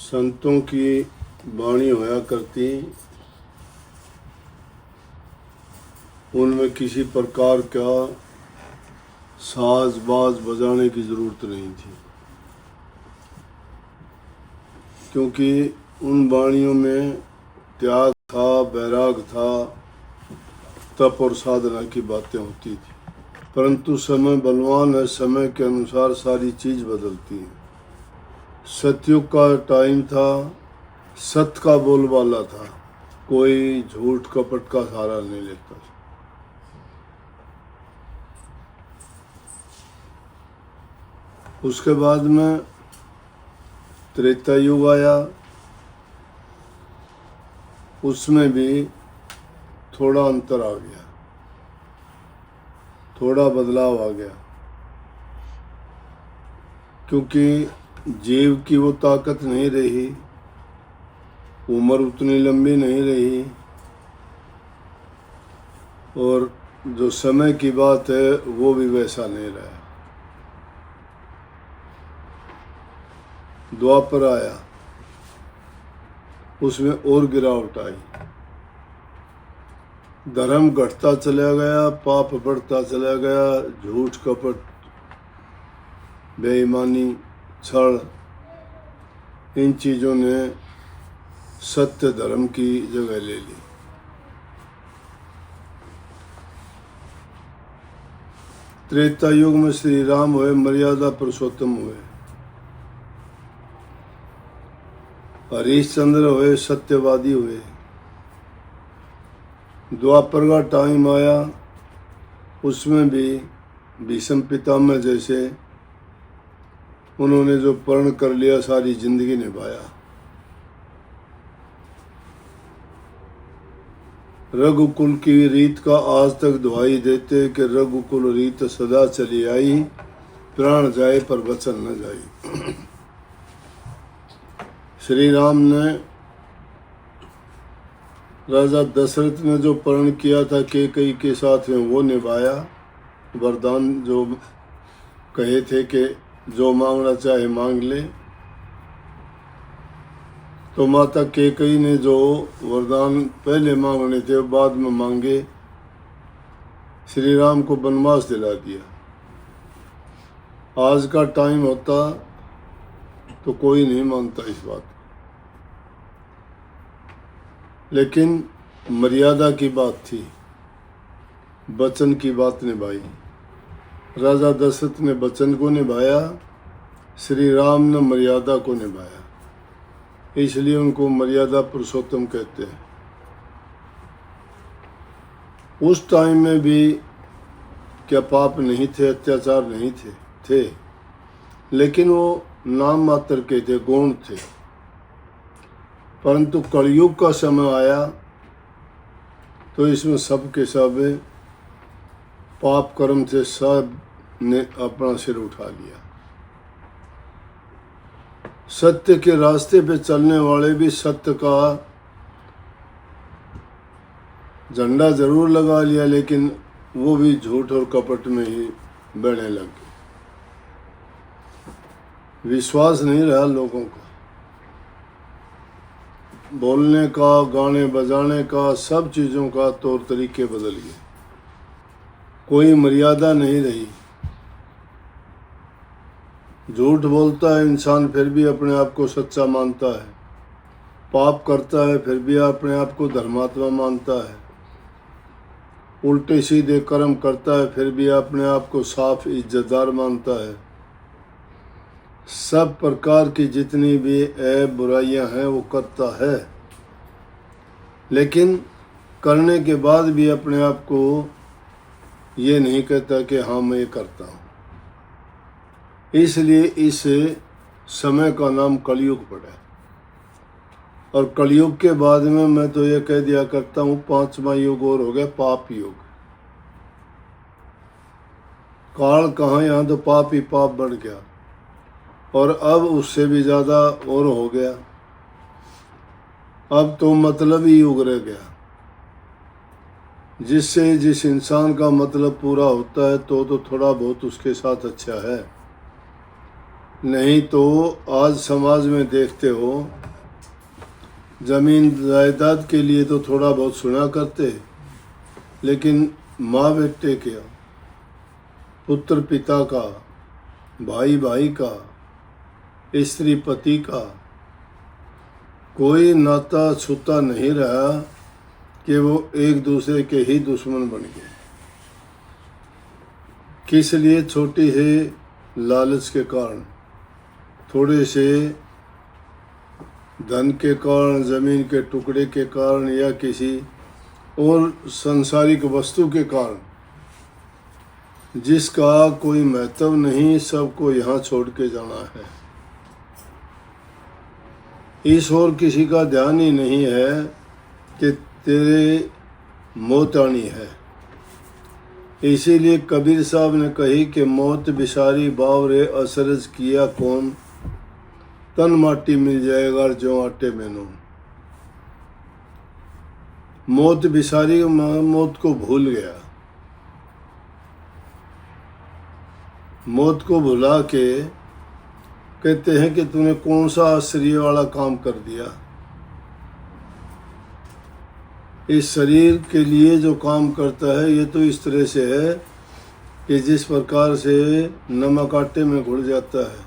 संतों की वाणी होया करती, उनमें किसी प्रकार का साज बाज बजाने की ज़रूरत नहीं थी, क्योंकि उन वाणियों में त्याग था, वैराग था, तप और साधना की बातें होती थी। परंतु समय बलवान है, समय के अनुसार सारी चीज़ बदलती है। सतयुग का टाइम था, सत्य का बोलबाला था, कोई झूठ कपट का सहारा नहीं लेता। उसके बाद में त्रेता युग आया, उसमें भी थोड़ा अंतर आ गया, थोड़ा बदलाव आ गया, क्योंकि जीव की वो ताकत नहीं रही, उम्र उतनी लंबी नहीं रही, और जो समय की बात है वो भी वैसा नहीं रहा। द्वापर आया, उसमें और गिरावट आई, धर्म घटता चला गया, पाप बढ़ता चला गया, झूठ कपट, बेईमानी, छल, इन चीज़ों ने सत्य धर्म की जगह ले ली। त्रेता युग में श्री राम हुए, मर्यादा पुरुषोत्तम हुए, हरिश्चंद्र हुए, सत्यवादी हुए। द्वापर का टाइम आया, उसमें भी भीष्म पितामह जैसे उन्होंने जो प्रण कर लिया, सारी जिंदगी निभाया। रघुकुल की रीत का आज तक दुहाई देते कि रघुकुल रीत सदा चली आई, प्राण जाए पर वचन न जाए। श्री राम ने, राजा दशरथ ने जो प्रण किया था कैकेयी के साथ में वो निभाया। वरदान जो कहे थे कि जो मांगना चाहे मांग ले, तो माता कैकेयी ने जो वरदान पहले मांगने थे बाद में मांगे, श्री राम को वनवास दिला दिया। आज का टाइम होता तो कोई नहीं मानता इस बात, लेकिन मर्यादा की बात थी, वचन की बात निभाई। राजा दशरथ ने वचन को निभाया, श्री राम ने मर्यादा को निभाया, इसलिए उनको मर्यादा पुरुषोत्तम कहते हैं। उस टाइम में भी क्या पाप नहीं थे, अत्याचार नहीं थे, लेकिन वो नाम मात्र के थे, गौण थे। परंतु कलयुग का समय आया तो इसमें सब के सब पाप कर्म से सब ने अपना सिर उठा लिया। सत्य के रास्ते पे चलने वाले भी सत्य का झंडा जरूर लगा लिया, लेकिन वो भी झूठ और कपट में ही बढ़ने लग गए। विश्वास नहीं रहा लोगों का, बोलने का, गाने बजाने का, सब चीज़ों का तौर तरीके बदल गए, कोई मर्यादा नहीं रही। झूठ बोलता है इंसान फिर भी अपने आप को सच्चा मानता है, पाप करता है फिर भी अपने आप को धर्मात्मा मानता है, उल्टे सीधे कर्म करता है फिर भी अपने आप को साफ इज्जतदार मानता है। सब प्रकार की जितनी भी ऐब बुराइयां हैं वो करता है, लेकिन करने के बाद भी अपने आप को ये नहीं कहता कि हाँ मैं ये करता हूँ। इसलिए इस समय का नाम कलयुग पड़ा। और कलयुग के बाद में मैं तो ये कह दिया करता हूँ, 5वां युग और हो गया, पाप युग। काल कहाँ, यहाँ तो पाप ही पाप बढ़ गया, और अब उससे भी ज़्यादा और हो गया। अब तो मतलब ही युग रह गया, जिससे जिस इंसान का मतलब पूरा होता है तो थोड़ा बहुत उसके साथ अच्छा है। नहीं तो आज समाज में देखते हो, जमीन जायदाद के लिए तो थोड़ा बहुत सुना करते, लेकिन माँ बेटे का, पुत्र पिता का, भाई भाई का, स्त्री पति का कोई नाता छूता नहीं रहा कि वो एक दूसरे के ही दुश्मन बन गए। किस लिए? छोटी है लालच के कारण, थोड़े से धन के कारण, जमीन के टुकड़े के कारण, या किसी और सांसारिक वस्तु के कारण, जिसका कोई महत्व नहीं, सबको यहाँ छोड़ के जाना है। इस और किसी का ध्यान ही नहीं है कि तेरे मौत आनी है। इसीलिए कबीर साहब ने कही कि मौत बिसारी बावरे असरज किया कौन, तन माटी मिल जाएगा जो आटे में नून। मौत बिसारी, मौत को भूल गया, मौत को भुला के कहते हैं कि तूने कौन सा आश्चर्य वाला काम कर दिया। इस शरीर के लिए जो काम करता है, ये तो इस तरह से है कि जिस प्रकार से नमक आटे में घुल जाता है।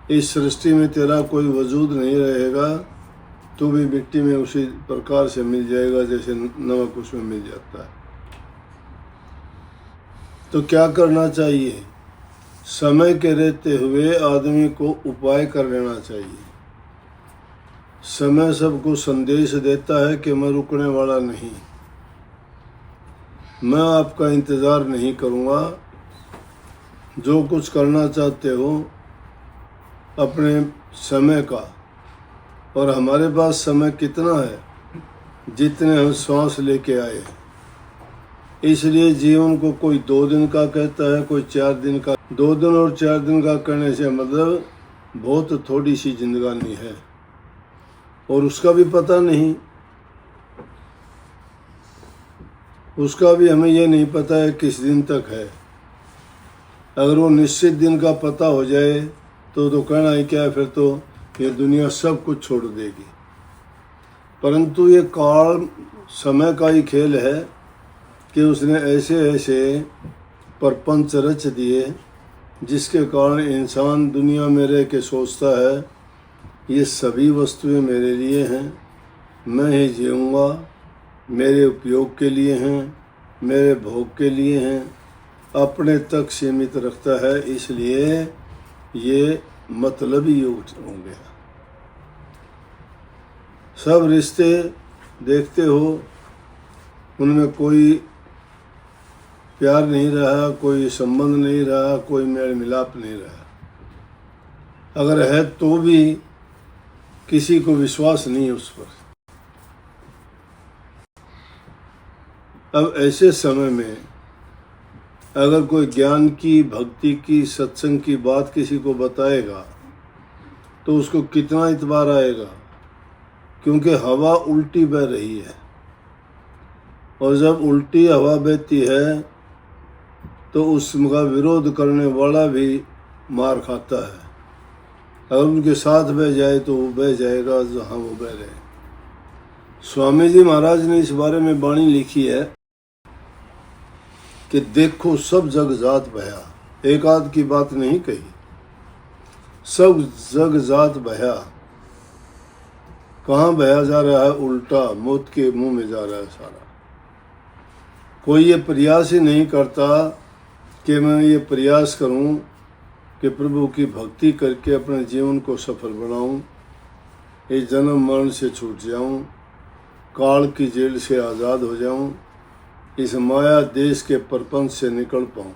इस सृष्टि में तेरा कोई वजूद नहीं रहेगा, तू भी मिट्टी में उसी प्रकार से मिल जाएगा जैसे नमक उसमें मिल जाता है। तो क्या करना चाहिए? समय के रहते हुए आदमी को उपाय कर लेना चाहिए। समय सबको संदेश देता है कि मैं रुकने वाला नहीं, मैं आपका इंतज़ार नहीं करूँगा। जो कुछ करना चाहते हो अपने समय का, और हमारे पास समय कितना है? जितने हम श्वास लेके आए। इसलिए जीवन को कोई 2 दिन का कहता है, कोई 4 दिन का। 2 दिन और 4 दिन का कहने से मतलब बहुत थोड़ी सी जिंदगानी है, और उसका भी पता नहीं। उसका भी हमें ये नहीं पता है किस दिन तक है। अगर वो निश्चित दिन का पता हो जाए तो कहना ही क्या है, फिर तो ये दुनिया सब कुछ छोड़ देगी। परंतु ये काल समय का ही खेल है कि उसने ऐसे ऐसे प्रपंच रच दिए जिसके कारण इंसान दुनिया में रह के सोचता है ये सभी वस्तुएं मेरे लिए हैं, मैं ही जीऊँगा, मेरे उपयोग के लिए हैं, मेरे भोग के लिए हैं, अपने तक सीमित रखता है। इसलिए ये मतलबी युग हो गया। सब रिश्ते देखते हो, उनमें कोई प्यार नहीं रहा, कोई संबंध नहीं रहा, कोई मेल मिलाप नहीं रहा। अगर है तो भी किसी को विश्वास नहीं है उस पर। अब ऐसे समय में अगर कोई ज्ञान की, भक्ति की, सत्संग की बात किसी को बताएगा तो उसको कितना इतबार आएगा, क्योंकि हवा उल्टी बह रही है, और जब उल्टी हवा बहती है तो उसका विरोध करने वाला भी मार खाता है। अगर उनके साथ बह जाए तो वो बह जाएगा जहाँ वो बह रहे। स्वामी जी महाराज ने इस बारे में वाणी लिखी है कि देखो सब जग जात बहा। एक आध की बात नहीं कही, सब जग जात बहा। कहाँ बहा जा रहा है? उल्टा मौत के मुंह में जा रहा है सारा। कोई ये प्रयास ही नहीं करता कि मैं ये प्रयास करूं कि प्रभु की भक्ति करके अपने जीवन को सफल बनाऊं, इस जन्म मरण से छूट जाऊं, काल की जेल से आज़ाद हो जाऊं, इस माया देश के प्रपंच से निकल पाऊं।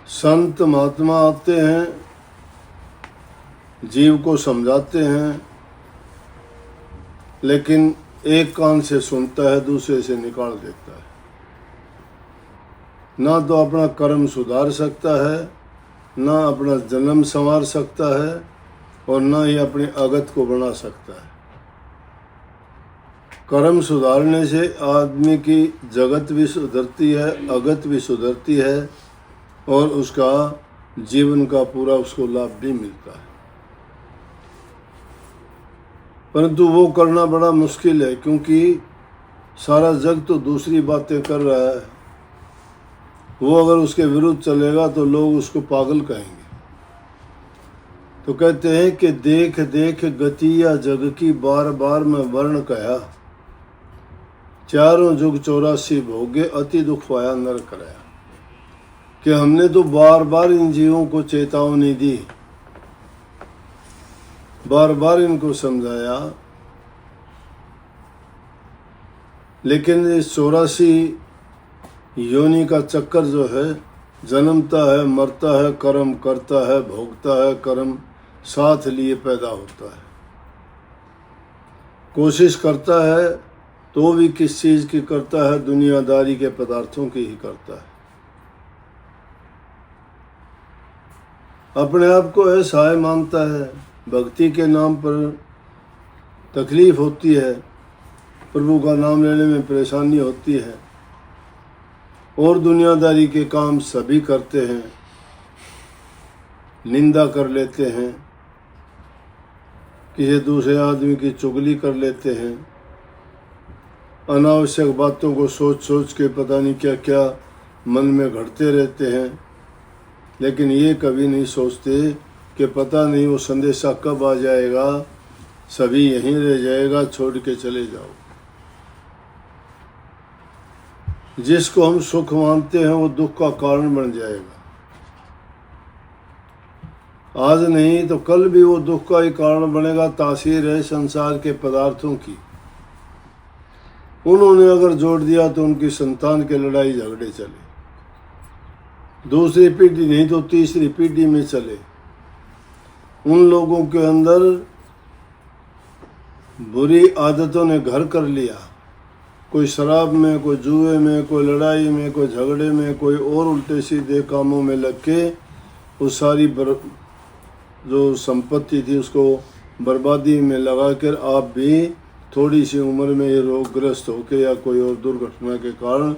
संत महात्मा आते हैं, जीव को समझाते हैं, लेकिन एक कान से सुनता है, दूसरे से निकाल देता है। ना तो अपना कर्म सुधार सकता है, ना अपना जन्म संवार सकता है, और ना ही अपनी अगत को बना सकता है। कर्म सुधारने से आदमी की जगत भी सुधरती है, अगत भी सुधरती है, और उसका जीवन का पूरा उसको लाभ भी मिलता है। परंतु वो करना बड़ा मुश्किल है, क्योंकि सारा जग तो दूसरी बातें कर रहा है। वो अगर उसके विरुद्ध चलेगा तो लोग उसको पागल कहेंगे। तो कहते हैं कि देख देख गति या जग की, बार बार मैं वर्ण कहा, चारों जुग 84 भोगे, अति दुख पाया नर कराया। कि हमने तो बार बार इन जीवों को चेतावनी दी, बार बार इनको समझाया, लेकिन इस 84 योनि का चक्कर जो है, जन्मता है, मरता है, कर्म करता है, भोगता है, कर्म साथ लिए पैदा होता है। कोशिश करता है तो भी किस चीज़ की करता है? दुनियादारी के पदार्थों की ही करता है। अपने आप को असहाय मानता है, भक्ति के नाम पर तकलीफ होती है, प्रभु का नाम लेने में परेशानी होती है, और दुनियादारी के काम सभी करते हैं, निंदा कर लेते हैं, किसी दूसरे आदमी की चुगली कर लेते हैं, अनावश्यक बातों को सोच सोच के पता नहीं क्या क्या मन में घड़ते रहते हैं, लेकिन ये कभी नहीं सोचते कि पता नहीं वो संदेशा कब आ जाएगा, सभी यहीं रह जाएगा, छोड़ के चले जाओ। जिसको हम सुख मानते हैं वो दुख का कारण बन जाएगा। आज नहीं तो कल भी वो दुख का ही कारण बनेगा। तासीर है संसार के पदार्थों की। उन्होंने अगर जोड़ दिया तो उनकी संतान के लड़ाई झगड़े चले, दूसरी पीढ़ी नहीं तो तीसरी पीढ़ी में चले। उन लोगों के अंदर बुरी आदतों ने घर कर लिया, कोई शराब में, कोई जुए में, कोई लड़ाई में, कोई झगड़े में, कोई और उल्टे सीधे कामों में लग के वो सारी जो संपत्ति थी उसको बर्बादी में लगा कर आप भी थोड़ी सी उम्र में ये रोगग्रस्त होकर या कोई और दुर्घटना के कारण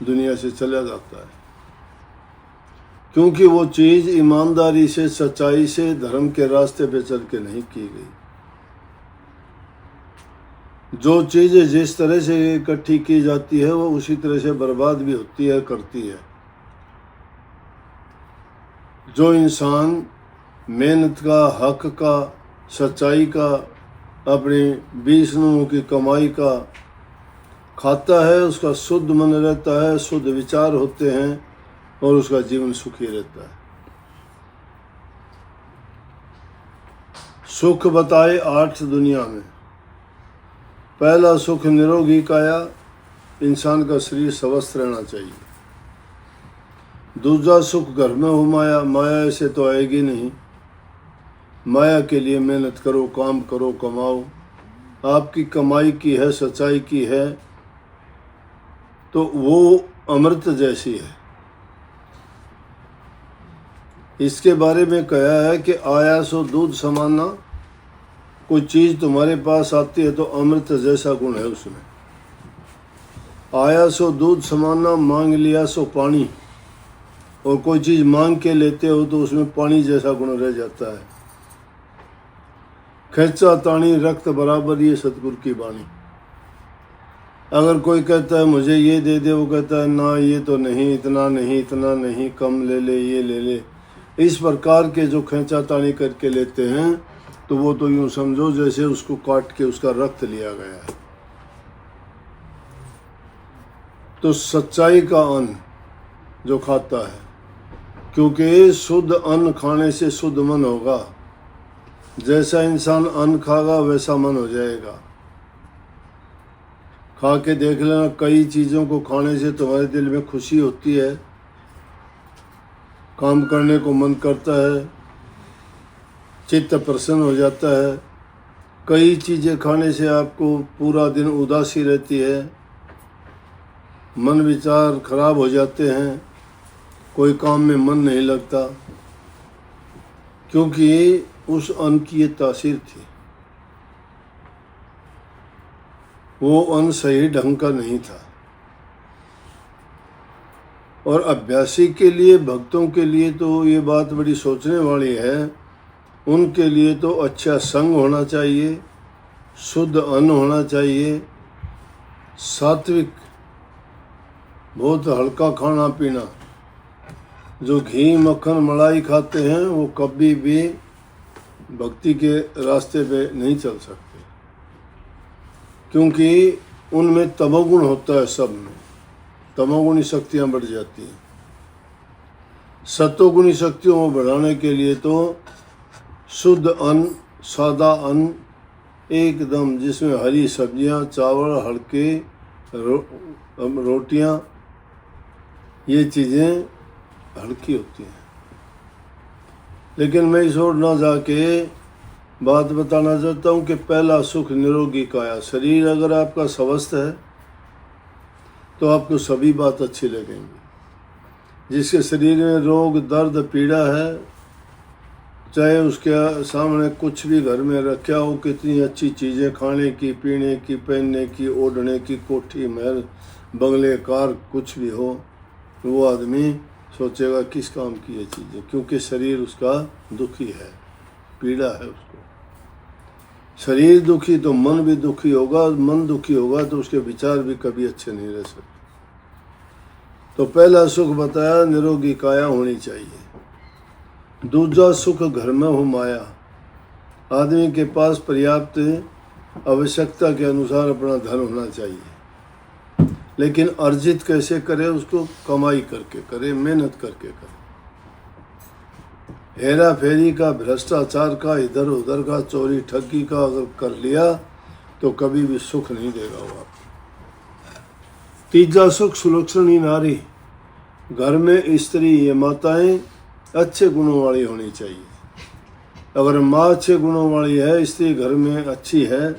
दुनिया से चला जाता है। क्योंकि वो चीज़ ईमानदारी से, सच्चाई से, धर्म के रास्ते पे चल के नहीं की गई। जो चीज़ें जिस तरह से इकट्ठी की जाती है वो उसी तरह से बर्बाद भी होती है, करती है। जो इंसान मेहनत का, हक का, सच्चाई का, अपनी 20 नूहों की कमाई का खाता है, उसका शुद्ध मन रहता है, शुद्ध विचार होते हैं और उसका जीवन सुखी रहता है। सुख बताए 8 दुनिया में। पहला सुख निरोगी काया, इंसान का शरीर स्वस्थ रहना चाहिए। दूसरा सुख घर में हो माया, माया ऐसे तो आएगी नहीं। माया के लिए मेहनत करो, काम करो, कमाओ। आपकी कमाई की है, सच्चाई की है तो वो अमृत जैसी है। इसके बारे में कहा है कि आया सो दूध समाना। कोई चीज़ तुम्हारे पास आती है तो अमृत जैसा गुण है उसमें। आया सो दूध समाना, मांग लिया सो पानी। और कोई चीज़ मांग के लेते हो तो उसमें पानी जैसा गुण रह जाता है। खर्चा तानी रक्त बराबर, ये सतगुरु की वाणी। अगर कोई कहता है मुझे ये दे दे, वो कहता है ना ये तो नहीं, इतना नहीं, इतना नहीं, कम ले ले, ये ले ले। इस प्रकार के जो खर्चा तानी करके लेते हैं तो वो तो यूँ समझो जैसे उसको काट के उसका रक्त लिया गया है। तो सच्चाई का अन्न जो खाता है, क्योंकि शुद्ध अन्न खाने से शुद्ध मन होगा। जैसा इंसान अन्न खागा वैसा मन हो जाएगा। खा के देख लेना, कई चीज़ों को खाने से तुम्हारे दिल में खुशी होती है, काम करने को मन करता है, चित्त प्रसन्न हो जाता है। कई चीज़ें खाने से आपको पूरा दिन उदासी रहती है, मन विचार खराब हो जाते हैं, कोई काम में मन नहीं लगता, क्योंकि उस अन्न की ये तासीर थी। वो अन्न सही ढंग का नहीं था और अभ्यासी के लिए, भक्तों के लिए तो ये बात बड़ी सोचने वाली है। उनके लिए तो अच्छा संग होना चाहिए, शुद्ध अन्न होना चाहिए, सात्विक, बहुत हल्का खाना पीना। जो घी मक्खन मलाई खाते हैं वो कभी भी भक्ति के रास्ते पे नहीं चल सकते, क्योंकि उनमें तमोगुण होता है। सब में तमोगुणी शक्तियाँ बढ़ जाती हैं। सत्वगुणी शक्तियों को बढ़ाने के लिए तो शुद्ध अन्न, सादा अन्न एकदम, जिसमें हरी सब्जियां, चावल, हल्के रोटियां, ये चीज़ें हल्की होती हैं। लेकिन मैं इस ओर ना जाके बात बताना चाहता हूँ कि पहला सुख निरोगी काया। शरीर अगर आपका स्वस्थ है तो आपको सभी बात अच्छी लगेंगी। जिसके शरीर में रोग, दर्द, पीड़ा है, चाहे उसके सामने कुछ भी घर में रखा हो, कितनी अच्छी चीज़ें खाने की, पीने की, पहनने की, ओढ़ने की, कोठी, महल, बंगले, कार, कुछ भी हो, वो आदमी सोचेगा किस काम की ये चीज़ें, क्योंकि शरीर उसका दुखी है, पीड़ा है उसको। शरीर दुखी तो मन भी दुखी होगा, मन दुखी होगा तो उसके विचार भी कभी अच्छे नहीं रह सकते। तो पहला सुख बताया निरोगी काया होनी चाहिए। दूसरा सुख घर में हो माया। आदमी के पास पर्याप्त आवश्यकता के अनुसार अपना धन होना चाहिए, लेकिन अर्जित कैसे करे, उसको कमाई करके करे, मेहनत करके करे। हेरा फेरी का, भ्रष्टाचार का, इधर उधर का, चोरी ठगी का अगर कर लिया तो कभी भी सुख नहीं देगा वो आपको। तीसरा सुख सुलक्षणी नारी। घर में स्त्री या माताएं अच्छे गुणों वाली होनी चाहिए। अगर माँ अच्छे गुणों वाली है, स्त्री घर में अच्छी है,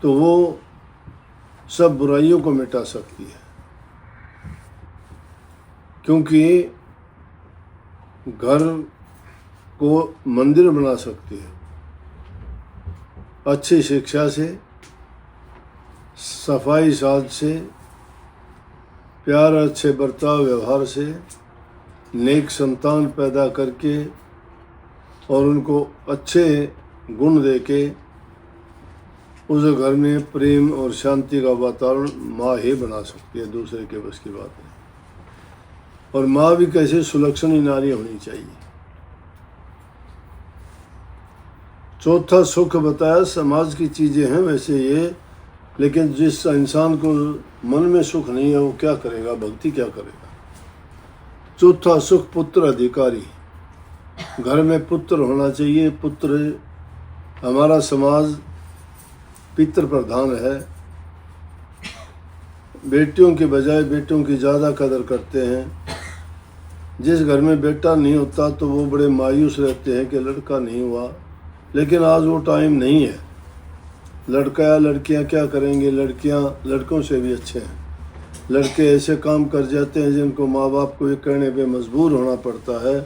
तो वो सब बुराइयों को मिटा सकती है, क्योंकि घर को मंदिर बना सकती है। अच्छी शिक्षा से, सफाई साज से, प्यार, अच्छे बर्ताव व्यवहार से, नेक संतान पैदा करके और उनको अच्छे गुण देके उस घर में प्रेम और शांति का वातावरण माँ ही बना सकती है, दूसरे के बस की बात नहीं। और माँ भी कैसे सुलक्षणी नारी होनी चाहिए। चौथा सुख बताया समाज की चीज़ें हैं वैसे ये, लेकिन जिस इंसान को मन में सुख नहीं है वो क्या करेगा, भक्ति क्या करेगा। चौथा सुख पुत्र अधिकारी। घर में पुत्र होना चाहिए। पुत्र, हमारा समाज पितृ प्रधान है। बेटियों के बजाय बेटों की ज़्यादा कदर करते हैं। जिस घर में बेटा नहीं होता तो वो बड़े मायूस रहते हैं कि लड़का नहीं हुआ, लेकिन आज वो टाइम नहीं है। लड़का या लड़कियां क्या करेंगे, लड़कियां लड़कों से भी अच्छे हैं। लड़के ऐसे काम कर जाते हैं जिनको माँ बाप को ये कहने पे मजबूर होना पड़ता है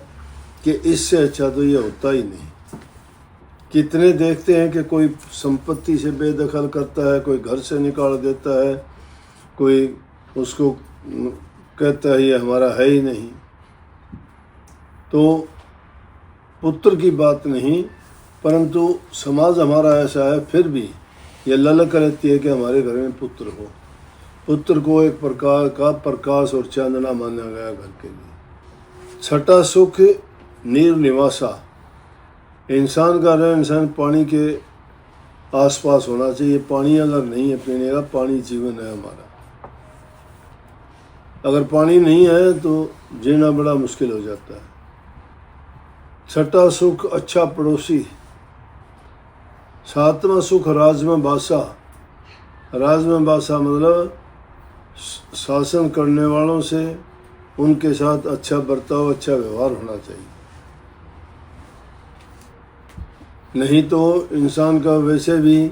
कि इससे अच्छा तो ये होता ही नहीं। कितने देखते हैं कि कोई संपत्ति से बेदखल करता है, कोई घर से निकाल देता है, कोई उसको कहता है ये हमारा है ही नहीं। तो पुत्र की बात नहीं, परंतु समाज हमारा ऐसा है, फिर भी ये ललक रहती है कि हमारे घर में पुत्र हो। पुत्र को एक प्रकार का प्रकाश और चांदना माना गया घर के लिए। छठा सुख निर्निवासा। इंसान का रहन सहन पानी के आसपास होना चाहिए। पानी अगर नहीं है पीने का, पानी जीवन है हमारा। अगर पानी नहीं है तो जीना बड़ा मुश्किल हो जाता है। छठा सुख अच्छा पड़ोसी। सातवां सुख राजमा भाषा। राजमा भाषा मतलब शासन करने वालों से उनके साथ अच्छा बर्ताव, अच्छा व्यवहार होना चाहिए। नहीं तो इंसान का वैसे भी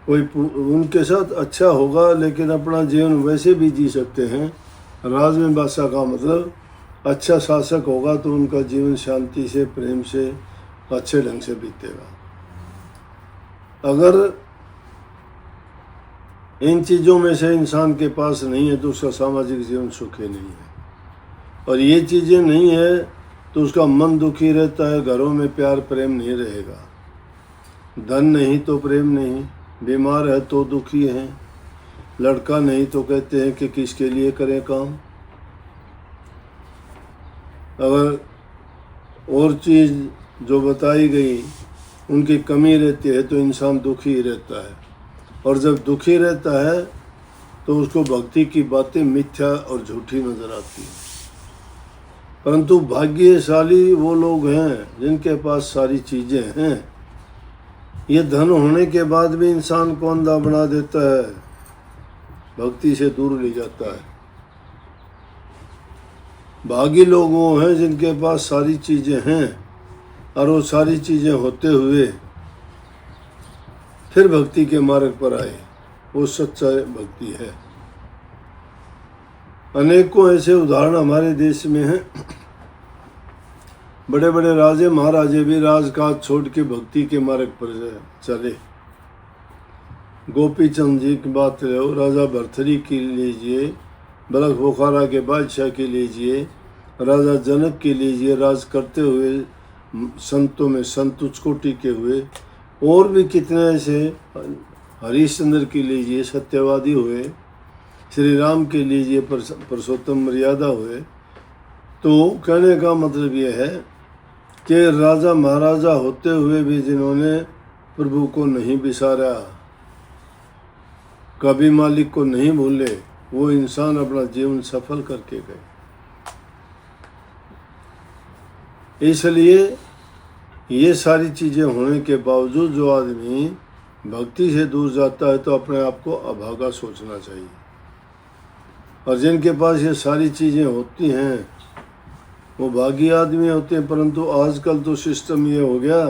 कोई उनके साथ अच्छा होगा, लेकिन अपना जीवन वैसे भी जी सकते हैं। राजमा भाषा का मतलब अच्छा शासक होगा तो उनका जीवन शांति से, प्रेम से, अच्छे ढंग से बीतेगा। अगर इन चीज़ों में से इंसान के पास नहीं है तो उसका सामाजिक जीवन सुखी नहीं है। और ये चीज़ें नहीं है तो उसका मन दुखी रहता है, घरों में प्यार प्रेम नहीं रहेगा। धन नहीं तो प्रेम नहीं, बीमार है तो दुखी है, लड़का नहीं तो कहते हैं कि किसके लिए करें काम। अगर और चीज़ जो बताई गई उनकी कमी रहती है तो इंसान दुखी ही रहता है, और जब दुखी रहता है तो उसको भक्ति की बातें मिथ्या और झूठी नजर आती है। परंतु भाग्यशाली वो लोग हैं जिनके पास सारी चीज़ें हैं। ये धन होने के बाद भी इंसान को अंधा बना देता है, भक्ति से दूर ले जाता है। भागी लोग वो हैं जिनके पास सारी चीज़ें हैं और वो सारी चीज़ें होते हुए फिर भक्ति के मार्ग पर आए, वो सच्चा भक्ति है। अनेकों ऐसे उदाहरण हमारे देश में हैं। बड़े बड़े राजे महाराजे भी राजकाज छोड़ के भक्ति के मार्ग पर चले। गोपी चंद जी की बात लो, राजा भरथरी की लीजिए, बलख बुखारा के बादशाह की लीजिए, राजा जनक की लीजिए, राज करते हुए संतों में संत उच्च कोटि के हुए, और भी कितने ऐसे, हरिश्चंद्र की लीजिए सत्यवादी हुए, श्री राम के लीजिए पुरुषोत्तम मर्यादा हुए। तो कहने का मतलब ये है कि राजा महाराजा होते हुए भी जिन्होंने प्रभु को नहीं बिसारा, कभी मालिक को नहीं भूले, वो इंसान अपना जीवन सफल करके गए। इसलिए ये सारी चीज़ें होने के बावजूद जो आदमी भक्ति से दूर जाता है तो अपने आप को अभागा सोचना चाहिए। और जिनके पास ये सारी चीज़ें होती हैं वो भागी आदमी होते हैं। परंतु आजकल तो सिस्टम ये हो गया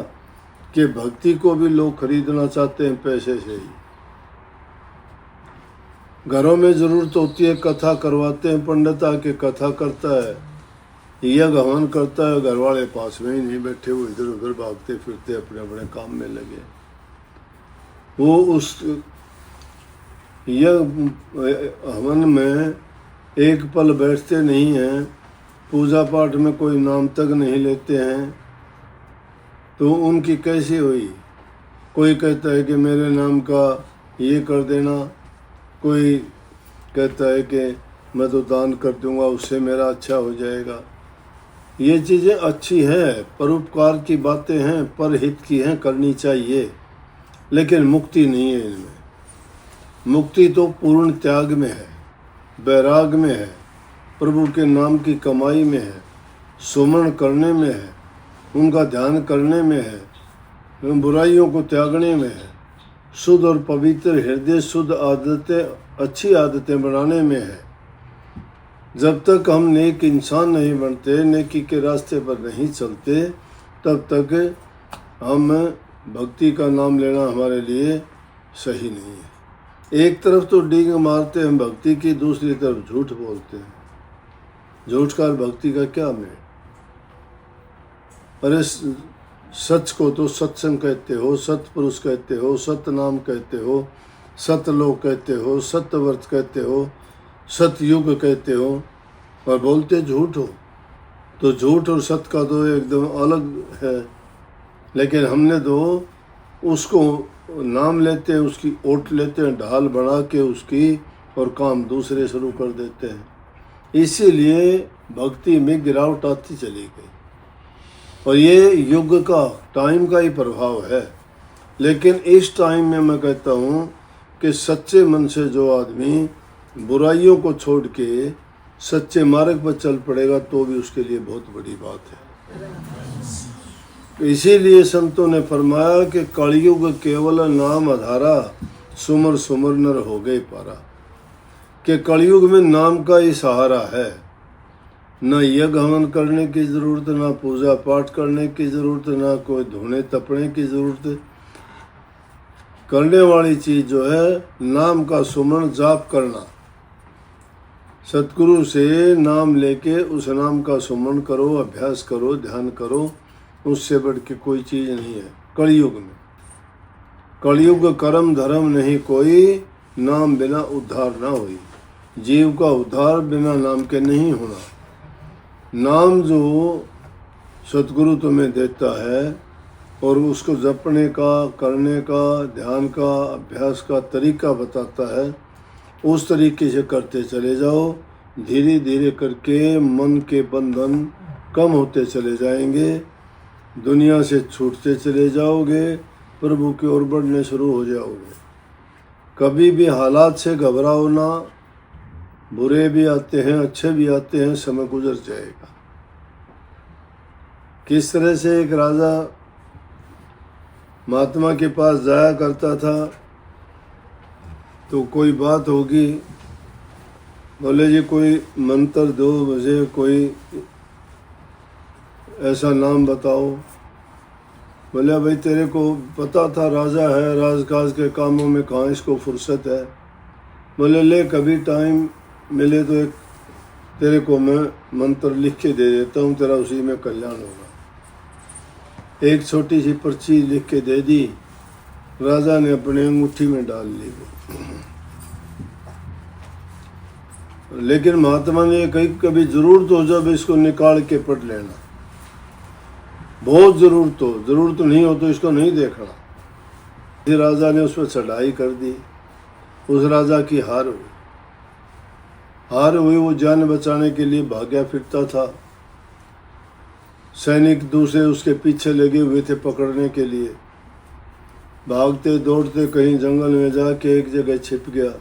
कि भक्ति को भी लोग खरीदना चाहते हैं पैसे से ही। घरों में ज़रूरत होती है, कथा करवाते हैं, पंडित आके कथा करता है, यज्ञ हवन करता है, घर वाले पास में ही नहीं बैठे, वो इधर उधर भागते फिरते अपने अपने काम में लगे। वो उस यज्ञ हवन में एक पल बैठते नहीं हैं, पूजा पाठ में कोई नाम तक नहीं लेते हैं, तो उनकी कैसी हुई? कोई कहता है कि मेरे नाम का ये कर देना, कोई कहता है कि मैं तो दान कर दूंगा उससे मेरा अच्छा हो जाएगा। ये चीज़ें अच्छी हैं, परोपकार की बातें हैं, परहित की हैं, करनी चाहिए, लेकिन मुक्ति नहीं है इनमें। मुक्ति तो पूर्ण त्याग में है, वैराग में है, प्रभु के नाम की कमाई में है, सुमरण करने में है, उनका ध्यान करने में है, बुराइयों को त्यागने में है, शुद्ध और पवित्र हृदय, शुद्ध आदतें, अच्छी आदतें बनाने में है। जब तक हम नेक इंसान नहीं बनते, नेकी के रास्ते पर नहीं चलते, तब तक हम भक्ति का नाम लेना हमारे लिए सही नहीं है। एक तरफ तो डींग मारते हैं भक्ति की, दूसरी तरफ झूठ बोलते हैं। झूठ का भक्ति का क्या मेल? अरे सच को तो सत्संग कहते हो, सतपुरुष कहते हो, सतनाम कहते हो, सतलोक कहते हो, सत्यव्रत कहते हो, सतयुग कहते हो, और बोलते झूठ हो। तो झूठ और सत्य का तो एकदम अलग है। लेकिन हमने तो उसको नाम लेते हैं, उसकी ओट लेते हैं, ढाल बना के उसकी, और काम दूसरे शुरू कर देते हैं। इसीलिए भक्ति में गिरावट आती चली गई, और ये युग का, टाइम का ही प्रभाव है। लेकिन इस टाइम में मैं कहता हूँ कि सच्चे मन से जो आदमी बुराइयों को छोड़ के सच्चे मार्ग पर चल पड़ेगा तो भी उसके लिए बहुत बड़ी बात है। इसीलिए संतों ने फरमाया कि कलयुग केवल नाम आधारा, सुमर सुमर नर हो गए पारा। कि कलयुग में नाम का ही सहारा है, न यज्ञ हवन करने की ज़रूरत, ना पूजा पाठ करने की ज़रूरत, ना कोई धोने तपने की ज़रूरत। करने वाली चीज़ जो है नाम का सुमरण जाप करना। सतगुरु से नाम लेके उस नाम का सुमरण करो, अभ्यास करो, ध्यान करो, उससे बढ़ के कोई चीज़ नहीं है कलयुग में। कलयुग कर्म धर्म नहीं कोई, नाम बिना उद्धार ना हुई। जीव का उद्धार बिना नाम के नहीं होना। नाम जो सतगुरु तुम्हें देता है और उसको जपने का, करने का, ध्यान का, अभ्यास का तरीका बताता है, उस तरीके से करते चले जाओ। धीरे धीरे करके मन के बंधन कम होते चले जाएंगे, दुनिया से छूटते चले जाओगे, प्रभु की ओर बढ़ने शुरू हो जाओगे। कभी भी हालात से घबराओ ना, बुरे भी आते हैं, अच्छे भी आते हैं, समय गुजर जाएगा। किस तरह से एक राजा महात्मा के पास जाया करता था, तो कोई बात होगी, बोले जी कोई मंत्र दो मुझे, कोई ऐसा नाम बताओ। बोले भाई तेरे को पता था राजा है, राजकाज के कामों में कहाँ इसको फुर्सत है। बोले ले कभी टाइम मिले तो एक तेरे को मैं मंत्र लिख के दे देता हूँ, तेरा उसी में कल्याण होगा। एक छोटी सी पर्ची लिख के दे दी, राजा ने अपने अंगूठी में डाल ली। लेकिन महात्मा ने कही कभी जरूरत हो जब इसको निकाल के पढ़ लेना, बहुत जरूरत नहीं हो तो इसको नहीं देखना। फिर राजा ने उस पर चढ़ाई कर दी, उस राजा की हार हुई। वो जान बचाने के लिए भागा फिरता था, सैनिक दूसरे उसके पीछे लगे हुए थे पकड़ने के लिए। भागते दौड़ते कहीं जंगल में जाके एक जगह छिप गया।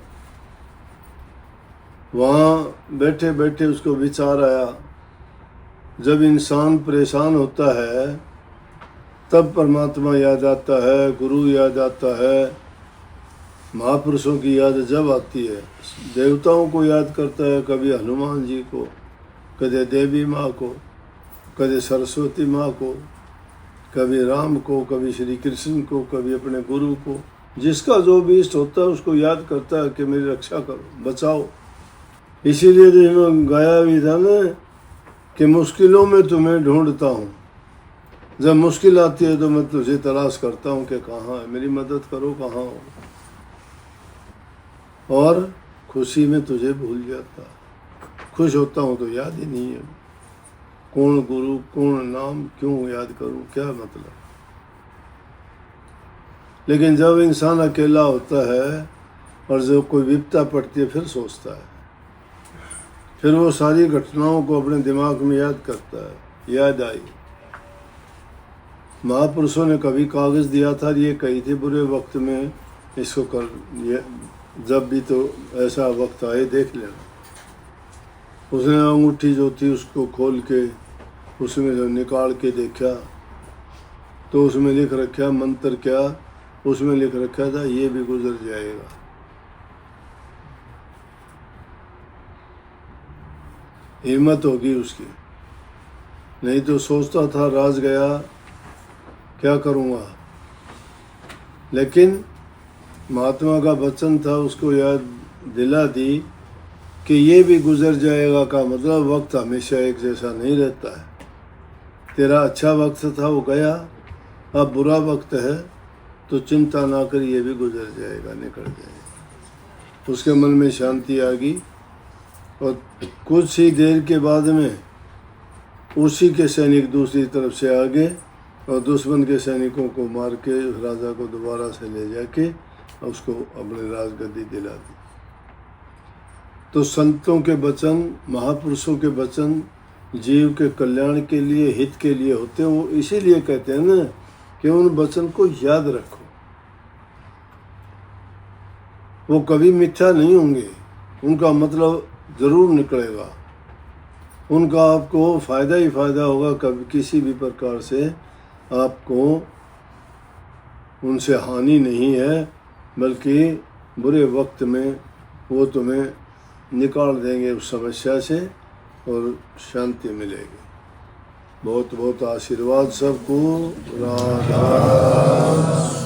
वहाँ बैठे बैठे उसको विचार आया, जब इंसान परेशान होता है तब परमात्मा याद आता है, गुरु याद आता है, महापुरुषों की याद जब आती है, देवताओं को याद करता है, कभी हनुमान जी को, कभी देवी माँ को, कभी सरस्वती माँ को, कभी राम को, कभी श्री कृष्ण को, कभी अपने गुरु को। जिसका जो भी इष्ट होता है उसको याद करता है कि मेरी रक्षा करो, बचाओ। इसीलिए तो गाया भी था ना कि मुश्किलों में तुम्हें ढूंढता हूँ, जब मुश्किल आती है तो मैं तुझे तलाश करता हूँ कि कहाँ है, मेरी मदद करो, कहाँ हो। और खुशी में तुझे भूल जाता, खुश होता हूँ तो याद ही नहीं है। कौन गुरु, कौन नाम, क्यों याद करूँ, क्या मतलब। लेकिन जब इंसान अकेला होता है और जब कोई विपदा पड़ती है फिर सोचता है, फिर वो सारी घटनाओं को अपने दिमाग में याद करता है, याद आई। महापुरुषों ने कभी कागज़ दिया था, ये कही थी बुरे वक्त में इसको कर, ये जब भी तो ऐसा वक्त आए देख लेना। उसने अंगूठी जो थी उसको खोल के उसमें जो निकाल के देखा तो उसमें लिख रखा मंत्र, क्या उसमें लिख रखा था, ये भी गुजर जाएगा। हिम्मत होगी उसकी, नहीं तो सोचता था राज गया, क्या करूँगा। लेकिन महात्मा का वचन था, उसको याद दिला दी कि ये भी गुजर जाएगा का मतलब वक्त हमेशा एक जैसा नहीं रहता है। तेरा अच्छा वक्त था वो गया, अब बुरा वक्त है तो चिंता ना कर, ये भी गुजर जाएगा, निकल जाएगा। उसके मन में शांति आ गई और कुछ ही देर के बाद में उसी के सैनिक दूसरी तरफ से आ गए और दुश्मन के सैनिकों को मार के उस राजा को दोबारा से ले जाके उसको अपने राजगद्दी दिला दी। तो संतों के वचन, महापुरुषों के वचन जीव के कल्याण के लिए, हित के लिए होते हैं। वो इसीलिए कहते हैं ना कि उन वचन को याद रखो, वो कभी मिथ्या नहीं होंगे, उनका मतलब ज़रूर निकलेगा, उनका आपको फ़ायदा ही फ़ायदा होगा। कभी किसी भी प्रकार से आपको उनसे हानि नहीं है, बल्कि बुरे वक्त में वो तुम्हें निकाल देंगे उस समस्या से और शांति मिलेगी। बहुत बहुत आशीर्वाद सबको। राधा।